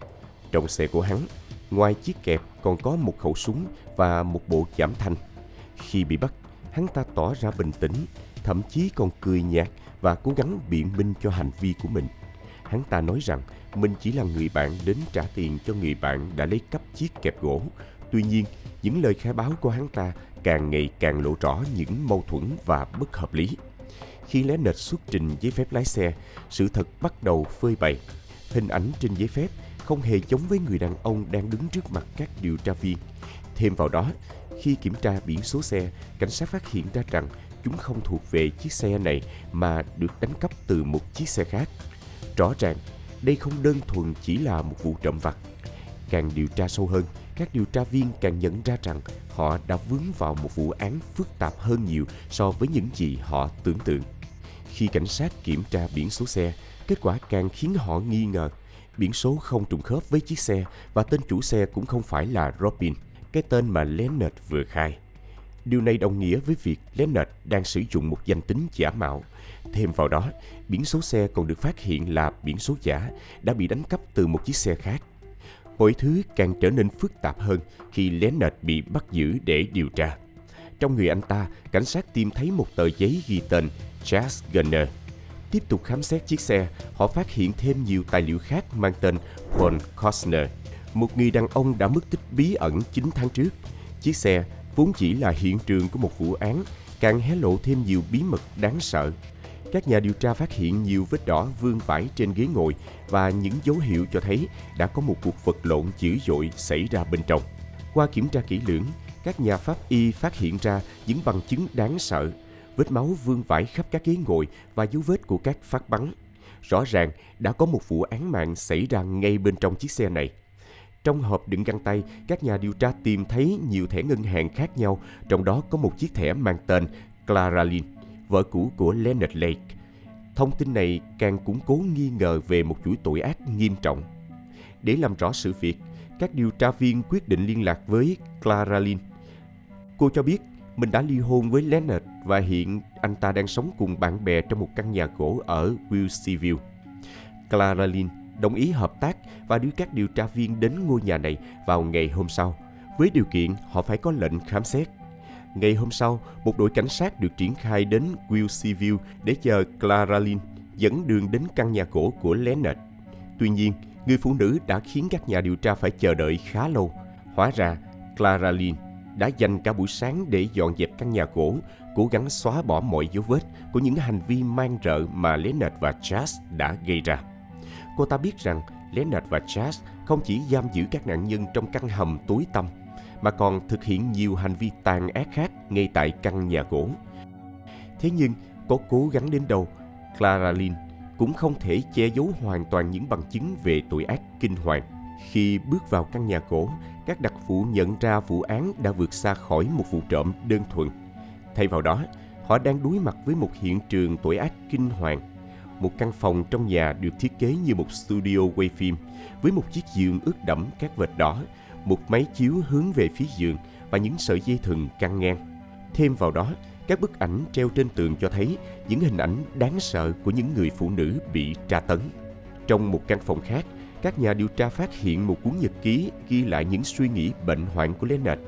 Trong xe của hắn, ngoài chiếc kẹp còn có một khẩu súng và một bộ giảm thanh. Khi bị bắt, hắn ta tỏ ra bình tĩnh, thậm chí còn cười nhạt và cố gắng biện minh cho hành vi của mình. Hắn ta nói rằng mình chỉ là người bạn đến trả tiền cho người bạn đã lấy cắp chiếc kẹp gỗ. Tuy nhiên, những lời khai báo của hắn ta càng ngày càng lộ rõ những mâu thuẫn và bất hợp lý. Khi Leonard xuất trình giấy phép lái xe, sự thật bắt đầu phơi bày. Hình ảnh trên giấy phép không hề giống với người đàn ông đang đứng trước mặt các điều tra viên. Thêm vào đó, khi kiểm tra biển số xe, cảnh sát phát hiện ra rằng chúng không thuộc về chiếc xe này mà được đánh cắp từ một chiếc xe khác. Rõ ràng, đây không đơn thuần chỉ là một vụ trộm vặt. Càng điều tra sâu hơn, các điều tra viên càng nhận ra rằng họ đã vướng vào một vụ án phức tạp hơn nhiều so với những gì họ tưởng tượng. Khi cảnh sát kiểm tra biển số xe, kết quả càng khiến họ nghi ngờ. Biển số không trùng khớp với chiếc xe và tên chủ xe cũng không phải là Robin, cái tên mà Leonard vừa khai. Điều này đồng nghĩa với việc Leonard đang sử dụng một danh tính giả mạo. Thêm vào đó, biển số xe còn được phát hiện là biển số giả đã bị đánh cắp từ một chiếc xe khác. Mọi thứ càng trở nên phức tạp hơn khi Leonard bị bắt giữ để điều tra. Trong người anh ta, cảnh sát tìm thấy một tờ giấy ghi tên Chas Gunner. Tiếp tục khám xét chiếc xe, họ phát hiện thêm nhiều tài liệu khác mang tên Paul Costner, một người đàn ông đã mất tích bí ẩn 9 tháng trước. Chiếc xe vốn chỉ là hiện trường của một vụ án, càng hé lộ thêm nhiều bí mật đáng sợ. Các nhà điều tra phát hiện nhiều vết đỏ vương vãi trên ghế ngồi và những dấu hiệu cho thấy đã có một cuộc vật lộn dữ dội xảy ra bên trong. Qua kiểm tra kỹ lưỡng, các nhà pháp y phát hiện ra những bằng chứng đáng sợ, vết máu vương vãi khắp các ghế ngồi và dấu vết của các phát bắn. Rõ ràng đã có một vụ án mạng xảy ra ngay bên trong chiếc xe này. Trong hộp đựng găng tay, các nhà điều tra tìm thấy nhiều thẻ ngân hàng khác nhau, trong đó có một chiếc thẻ mang tên Clara Lynn, vợ cũ của Leonard Lake. Thông tin này càng củng cố nghi ngờ về một chuỗi tội ác nghiêm trọng. Để làm rõ sự việc, các điều tra viên quyết định liên lạc với Clara Lynn. Cô cho biết mình đã ly hôn với Leonard và hiện anh ta đang sống cùng bạn bè trong một căn nhà gỗ ở Wilseyville. Clara Lynn đồng ý hợp tác và đưa các điều tra viên đến ngôi nhà này vào ngày hôm sau, với điều kiện họ phải có lệnh khám xét. Ngày hôm sau, một đội cảnh sát được triển khai đến Wilseyville để chờ Clara Lynn dẫn đường đến căn nhà gỗ của Leonard. Tuy nhiên, người phụ nữ đã khiến các nhà điều tra phải chờ đợi khá lâu. Hóa ra, Clara Lynn đã dành cả buổi sáng để dọn dẹp căn nhà gỗ, cố gắng xóa bỏ mọi dấu vết của những hành vi man rợ mà Leonard và Chas đã gây ra. Cô ta biết rằng Leonard và Chas không chỉ giam giữ các nạn nhân trong căn hầm tối tăm, mà còn thực hiện nhiều hành vi tàn ác khác ngay tại căn nhà gỗ. Thế nhưng, có cố gắng đến đâu, Clara Lynn cũng không thể che giấu hoàn toàn những bằng chứng về tội ác kinh hoàng. Khi bước vào căn nhà gỗ, các đặc vụ nhận ra vụ án đã vượt xa khỏi một vụ trộm đơn thuần. Thay vào đó, họ đang đối mặt với một hiện trường tội ác kinh hoàng. Một căn phòng trong nhà được thiết kế như một studio quay phim, với một chiếc giường ướt đẫm các vệt đỏ, một máy chiếu hướng về phía giường và những sợi dây thừng căng ngang. Thêm vào đó, các bức ảnh treo trên tường cho thấy những hình ảnh đáng sợ của những người phụ nữ bị tra tấn. Trong một căn phòng khác, các nhà điều tra phát hiện một cuốn nhật ký ghi lại những suy nghĩ bệnh hoạn của Leonard.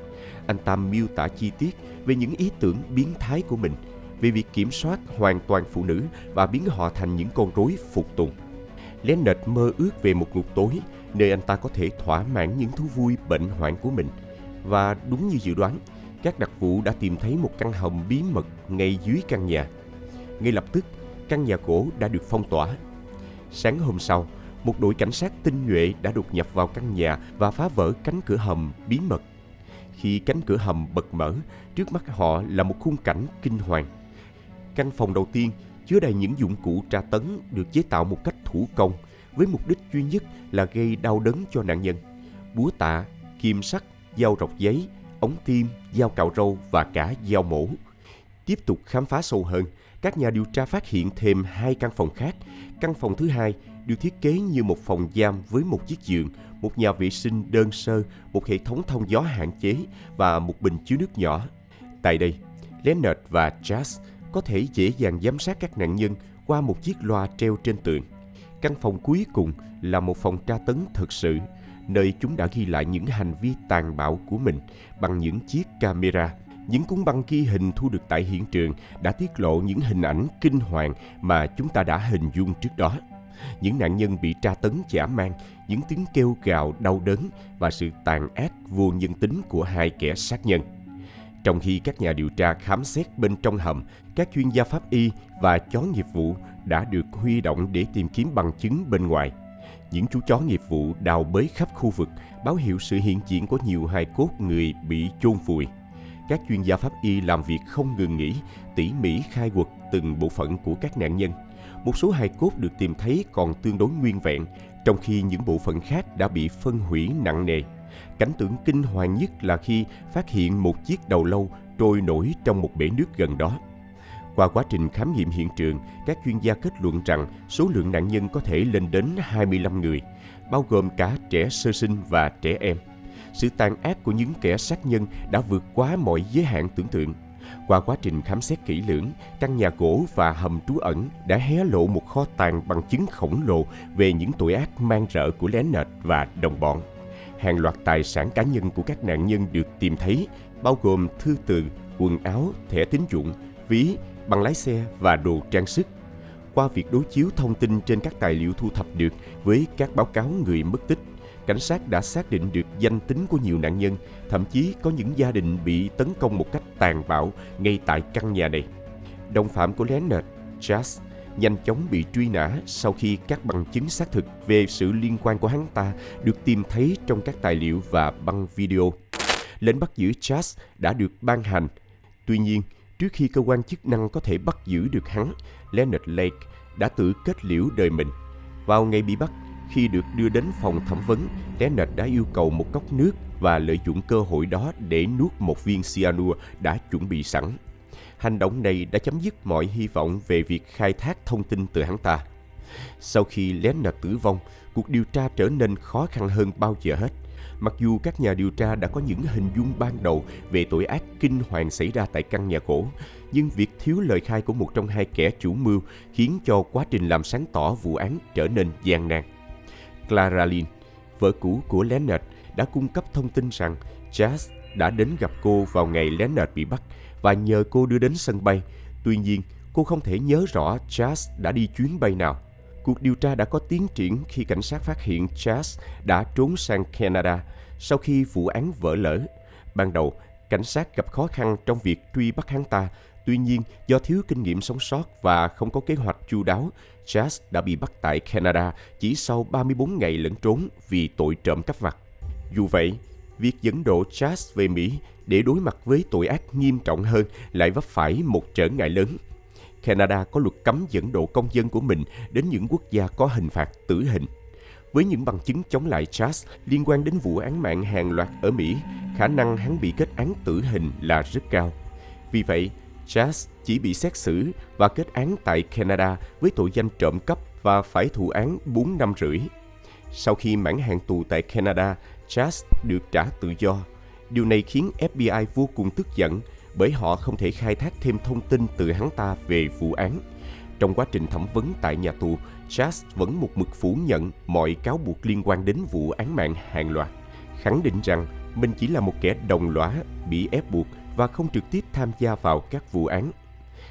Anh ta miêu tả chi tiết về những ý tưởng biến thái của mình, về việc kiểm soát hoàn toàn phụ nữ và biến họ thành những con rối phục tùng. Leonard mơ ước về một ngục tối, nơi anh ta có thể thỏa mãn những thú vui bệnh hoạn của mình. Và đúng như dự đoán, các đặc vụ đã tìm thấy một căn hầm bí mật ngay dưới căn nhà. Ngay lập tức, căn nhà gỗ đã được phong tỏa. Sáng hôm sau, một đội cảnh sát tinh nhuệ đã đột nhập vào căn nhà và phá vỡ cánh cửa hầm bí mật. Khi cánh cửa hầm bật mở, trước mắt họ là một khung cảnh kinh hoàng. Căn phòng đầu tiên chứa đầy những dụng cụ tra tấn được chế tạo một cách thủ công, với mục đích duy nhất là gây đau đớn cho nạn nhân. Búa tạ, kim sắt, dao rọc giấy, ống tiêm, dao cạo râu và cả dao mổ. Tiếp tục khám phá sâu hơn, các nhà điều tra phát hiện thêm 2 căn phòng khác. Căn phòng thứ hai được thiết kế như một phòng giam với một chiếc giường, một nhà vệ sinh đơn sơ, một hệ thống thông gió hạn chế và một bình chứa nước nhỏ. Tại đây, Leonard và Chas có thể dễ dàng giám sát các nạn nhân qua một chiếc loa treo trên tường. Căn phòng cuối cùng là một phòng tra tấn thực sự, nơi chúng đã ghi lại những hành vi tàn bạo của mình bằng những chiếc camera. Những cuốn băng ghi hình thu được tại hiện trường đã tiết lộ những hình ảnh kinh hoàng mà chúng ta đã hình dung trước đó. Những nạn nhân bị tra tấn dã man, những tiếng kêu gào đau đớn và sự tàn ác vô nhân tính của 2 kẻ sát nhân. Trong khi các nhà điều tra khám xét bên trong hầm, các chuyên gia pháp y và chó nghiệp vụ đã được huy động để tìm kiếm bằng chứng bên ngoài. Những chú chó nghiệp vụ đào bới khắp khu vực, báo hiệu sự hiện diện của nhiều hài cốt người bị chôn vùi. Các chuyên gia pháp y làm việc không ngừng nghỉ, tỉ mỉ khai quật từng bộ phận của các nạn nhân. Một số hài cốt được tìm thấy còn tương đối nguyên vẹn, trong khi những bộ phận khác đã bị phân hủy nặng nề. Cảnh tượng kinh hoàng nhất là khi phát hiện một chiếc đầu lâu trôi nổi trong một bể nước gần đó. Qua quá trình khám nghiệm hiện trường, các chuyên gia kết luận rằng số lượng nạn nhân có thể lên đến 25 người, bao gồm cả trẻ sơ sinh và trẻ em. Sự tàn ác của những kẻ sát nhân đã vượt quá mọi giới hạn tưởng tượng. Qua quá trình khám xét kỹ lưỡng, căn nhà gỗ và hầm trú ẩn đã hé lộ một kho tàng bằng chứng khổng lồ về những tội ác man rợ của Leonard và đồng bọn. Hàng loạt tài sản cá nhân của các nạn nhân được tìm thấy, bao gồm thư từ, quần áo, thẻ tín dụng, ví, bằng lái xe và đồ trang sức. Qua việc đối chiếu thông tin trên các tài liệu thu thập được với các báo cáo người mất tích, cảnh sát đã xác định được danh tính của nhiều nạn nhân, thậm chí có những gia đình bị tấn công một cách tàn bạo ngay tại căn nhà này. Đồng phạm của Leonard, Chas, nhanh chóng bị truy nã sau khi các bằng chứng xác thực về sự liên quan của hắn ta được tìm thấy trong các tài liệu và băng video. Lệnh bắt giữ Chas đã được ban hành. Tuy nhiên, trước khi cơ quan chức năng có thể bắt giữ được hắn, Leonard Lake đã tự kết liễu đời mình. Vào ngày bị bắt, khi được đưa đến phòng thẩm vấn, Leonard đã yêu cầu một cốc nước và lợi dụng cơ hội đó để nuốt một viên cyanua đã chuẩn bị sẵn. Hành động này đã chấm dứt mọi hy vọng về việc khai thác thông tin từ hắn ta. Sau khi Leonard tử vong, cuộc điều tra trở nên khó khăn hơn bao giờ hết. Mặc dù các nhà điều tra đã có những hình dung ban đầu về tội ác kinh hoàng xảy ra tại căn nhà gỗ, nhưng việc thiếu lời khai của một trong hai kẻ chủ mưu khiến cho quá trình làm sáng tỏ vụ án trở nên gian nan. Clara Lynn, vợ cũ của Leonard, đã cung cấp thông tin rằng Chas đã đến gặp cô vào ngày Leonard bị bắt và nhờ cô đưa đến sân bay. Tuy nhiên, cô không thể nhớ rõ Chas đã đi chuyến bay nào. Cuộc điều tra đã có tiến triển khi cảnh sát phát hiện Chas đã trốn sang Canada sau khi vụ án vỡ lở. Ban đầu, cảnh sát gặp khó khăn trong việc truy bắt hắn ta. Tuy nhiên, do thiếu kinh nghiệm sống sót và không có kế hoạch chu đáo, Chas đã bị bắt tại Canada chỉ sau 34 ngày lẫn trốn vì tội trộm cắp vặt. Dù vậy, việc dẫn độ Chas về Mỹ để đối mặt với tội ác nghiêm trọng hơn lại vấp phải một trở ngại lớn. Canada có luật cấm dẫn độ công dân của mình đến những quốc gia có hình phạt tử hình. Với những bằng chứng chống lại Chas liên quan đến vụ án mạng hàng loạt ở Mỹ, khả năng hắn bị kết án tử hình là rất cao. Vì vậy, Chas chỉ bị xét xử và kết án tại Canada với tội danh trộm cắp và phải thụ án 4 năm rưỡi. Sau khi mãn hạn tù tại Canada, Chas được trả tự do. Điều này khiến FBI vô cùng tức giận bởi họ không thể khai thác thêm thông tin từ hắn ta về vụ án. Trong quá trình thẩm vấn tại nhà tù, Chas vẫn một mực phủ nhận mọi cáo buộc liên quan đến vụ án mạng hàng loạt, khẳng định rằng mình chỉ là một kẻ đồng lõa bị ép buộc và không trực tiếp tham gia vào các vụ án.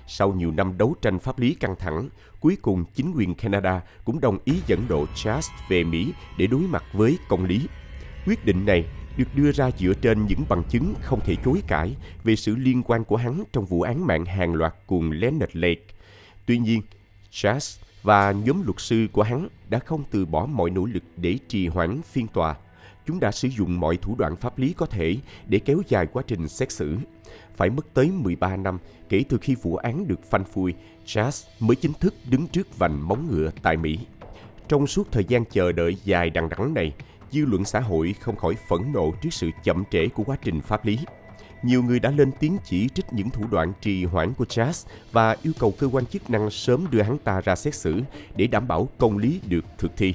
Sau nhiều năm đấu tranh pháp lý căng thẳng, cuối cùng chính quyền Canada cũng đồng ý dẫn độ Chas về Mỹ để đối mặt với công lý. Quyết định này được đưa ra dựa trên những bằng chứng không thể chối cãi về sự liên quan của hắn trong vụ án mạng hàng loạt cùng Leonard Lake. Tuy nhiên, Chas và nhóm luật sư của hắn đã không từ bỏ mọi nỗ lực để trì hoãn phiên tòa. Chúng đã sử dụng mọi thủ đoạn pháp lý có thể để kéo dài quá trình xét xử. Phải mất tới 13 năm kể từ khi vụ án được phanh phui, Chas mới chính thức đứng trước vành móng ngựa tại Mỹ. Trong suốt thời gian chờ đợi dài đằng đẵng này, dư luận xã hội không khỏi phẫn nộ trước sự chậm trễ của quá trình pháp lý. Nhiều người đã lên tiếng chỉ trích những thủ đoạn trì hoãn của Chas và yêu cầu cơ quan chức năng sớm đưa hắn ta ra xét xử để đảm bảo công lý được thực thi.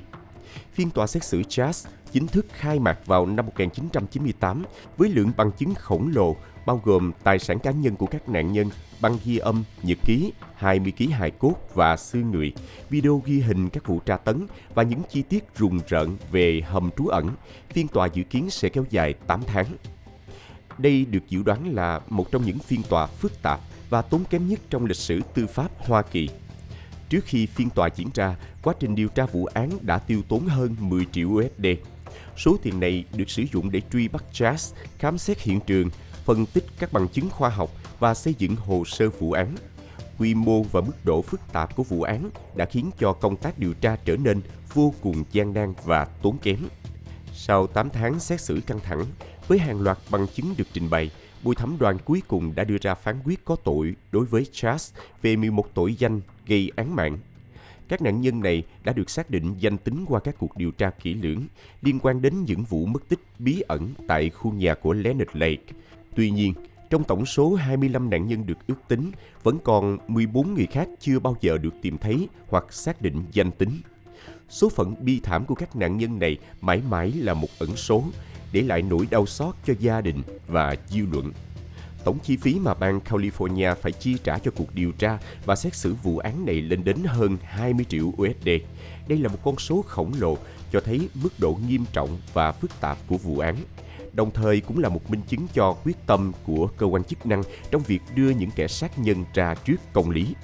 Phiên tòa xét xử Chas chính thức khai mạc vào năm 1998 với lượng bằng chứng khổng lồ bao gồm tài sản cá nhân của các nạn nhân, băng ghi âm, nhật ký, 20 ký hài cốt và xương người, video ghi hình các vụ tra tấn và những chi tiết rùng rợn về hầm trú ẩn. Phiên tòa dự kiến sẽ kéo dài 8 tháng. Đây được dự đoán là một trong những phiên tòa phức tạp và tốn kém nhất trong lịch sử tư pháp Hoa Kỳ. Trước khi phiên tòa diễn ra, quá trình điều tra vụ án đã tiêu tốn hơn 10 triệu USD. Số tiền này được sử dụng để truy bắt Chas, khám xét hiện trường, phân tích các bằng chứng khoa học và xây dựng hồ sơ vụ án. Quy mô và mức độ phức tạp của vụ án đã khiến cho công tác điều tra trở nên vô cùng gian nan và tốn kém. Sau 8 tháng xét xử căng thẳng, với hàng loạt bằng chứng được trình bày, bồi thẩm đoàn cuối cùng đã đưa ra phán quyết có tội đối với Chas về 11 tội danh gây án mạng. Các nạn nhân này đã được xác định danh tính qua các cuộc điều tra kỹ lưỡng liên quan đến những vụ mất tích bí ẩn tại khu nhà của Leonard Lake. Tuy nhiên, trong tổng số 25 nạn nhân được ước tính, vẫn còn 14 người khác chưa bao giờ được tìm thấy hoặc xác định danh tính. Số phận bi thảm của các nạn nhân này mãi mãi là một ẩn số, để lại nỗi đau xót cho gia đình và dư luận. Tổng chi phí mà bang California phải chi trả cho cuộc điều tra và xét xử vụ án này lên đến hơn 20 triệu USD. Đây là một con số khổng lồ, cho thấy mức độ nghiêm trọng và phức tạp của vụ án. Đồng thời cũng là một minh chứng cho quyết tâm của cơ quan chức năng trong việc đưa những kẻ sát nhân ra trước công lý.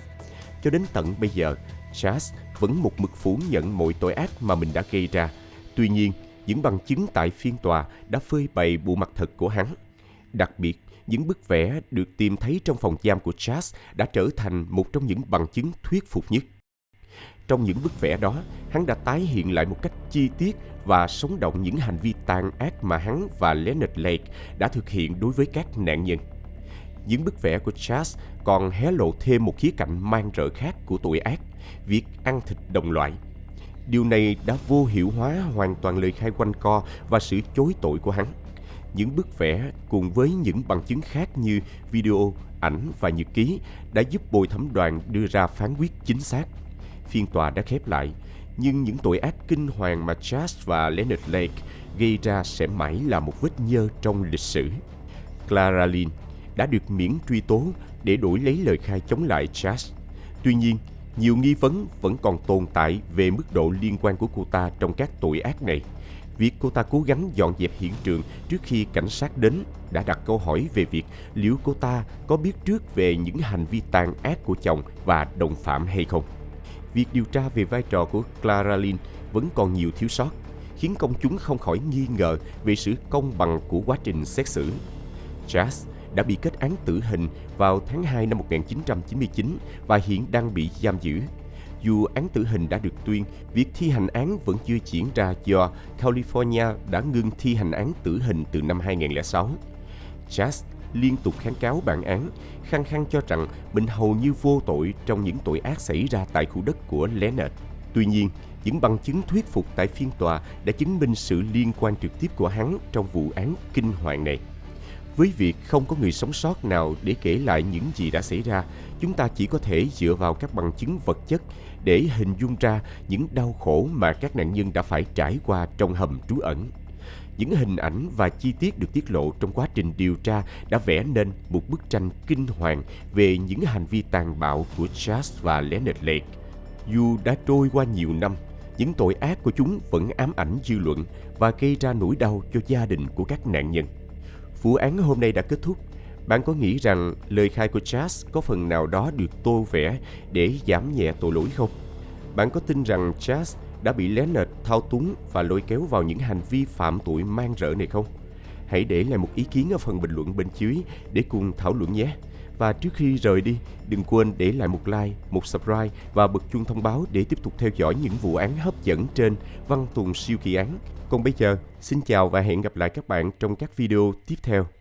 Cho đến tận bây giờ, Charles vẫn một mực phủ nhận mọi tội ác mà mình đã gây ra. Tuy nhiên, những bằng chứng tại phiên tòa đã phơi bày bộ mặt thật của hắn. Đặc biệt, những bức vẽ được tìm thấy trong phòng giam của Charles đã trở thành một trong những bằng chứng thuyết phục nhất. Trong những bức vẽ đó, hắn đã tái hiện lại một cách chi tiết và sống động những hành vi tàn ác mà hắn và Leonard Lake đã thực hiện đối với các nạn nhân. Những bức vẽ của Charles còn hé lộ thêm một khía cạnh man rợ khác của tội ác, việc ăn thịt đồng loại. Điều này đã vô hiệu hóa hoàn toàn lời khai quanh co và sự chối tội của hắn. Những bức vẽ cùng với những bằng chứng khác như video, ảnh và nhật ký đã giúp bồi thẩm đoàn đưa ra phán quyết chính xác. Phiên tòa đã khép lại, nhưng những tội ác kinh hoàng mà Charles và Leonard Lake gây ra sẽ mãi là một vết nhơ trong lịch sử. Clara Lynn đã được miễn truy tố để đổi lấy lời khai chống lại Charles. Tuy nhiên, nhiều nghi vấn vẫn còn tồn tại về mức độ liên quan của cô ta trong các tội ác này. Việc cô ta cố gắng dọn dẹp hiện trường trước khi cảnh sát đến đã đặt câu hỏi về việc liệu cô ta có biết trước về những hành vi tàn ác của chồng và đồng phạm hay không. Việc điều tra về vai trò của Clara Lynn vẫn còn nhiều thiếu sót, khiến công chúng không khỏi nghi ngờ về sự công bằng của quá trình xét xử. Charles đã bị kết án tử hình vào tháng 2 năm 1999 và hiện đang bị giam giữ. Dù án tử hình đã được tuyên, việc thi hành án vẫn chưa diễn ra do California đã ngưng thi hành án tử hình từ năm 2006. Charles liên tục kháng cáo bản án, khăng khăng cho rằng mình hầu như vô tội trong những tội ác xảy ra tại khu đất của Leonard. Tuy nhiên, những bằng chứng thuyết phục tại phiên tòa đã chứng minh sự liên quan trực tiếp của hắn trong vụ án kinh hoàng này. Với việc không có người sống sót nào để kể lại những gì đã xảy ra, chúng ta chỉ có thể dựa vào các bằng chứng vật chất để hình dung ra những đau khổ mà các nạn nhân đã phải trải qua trong hầm trú ẩn. Những hình ảnh và chi tiết được tiết lộ trong quá trình điều tra đã vẽ nên một bức tranh kinh hoàng về những hành vi tàn bạo của Charles và Leonard Lake. Dù đã trôi qua nhiều năm, những tội ác của chúng vẫn ám ảnh dư luận và gây ra nỗi đau cho gia đình của các nạn nhân. Vụ án hôm nay đã kết thúc. Bạn có nghĩ rằng lời khai của Charles có phần nào đó được tô vẽ để giảm nhẹ tội lỗi không? Bạn có tin rằng Charles đã bị Leonard thao túng và lôi kéo vào những hành vi phạm tội man rợ này không? Hãy để lại một ý kiến ở phần bình luận bên dưới để cùng thảo luận nhé. Và trước khi rời đi, đừng quên để lại một like, một subscribe và bật chuông thông báo để tiếp tục theo dõi những vụ án hấp dẫn trên Văn Tùng Siêu Kỳ Án. Còn bây giờ, xin chào và hẹn gặp lại các bạn trong các video tiếp theo.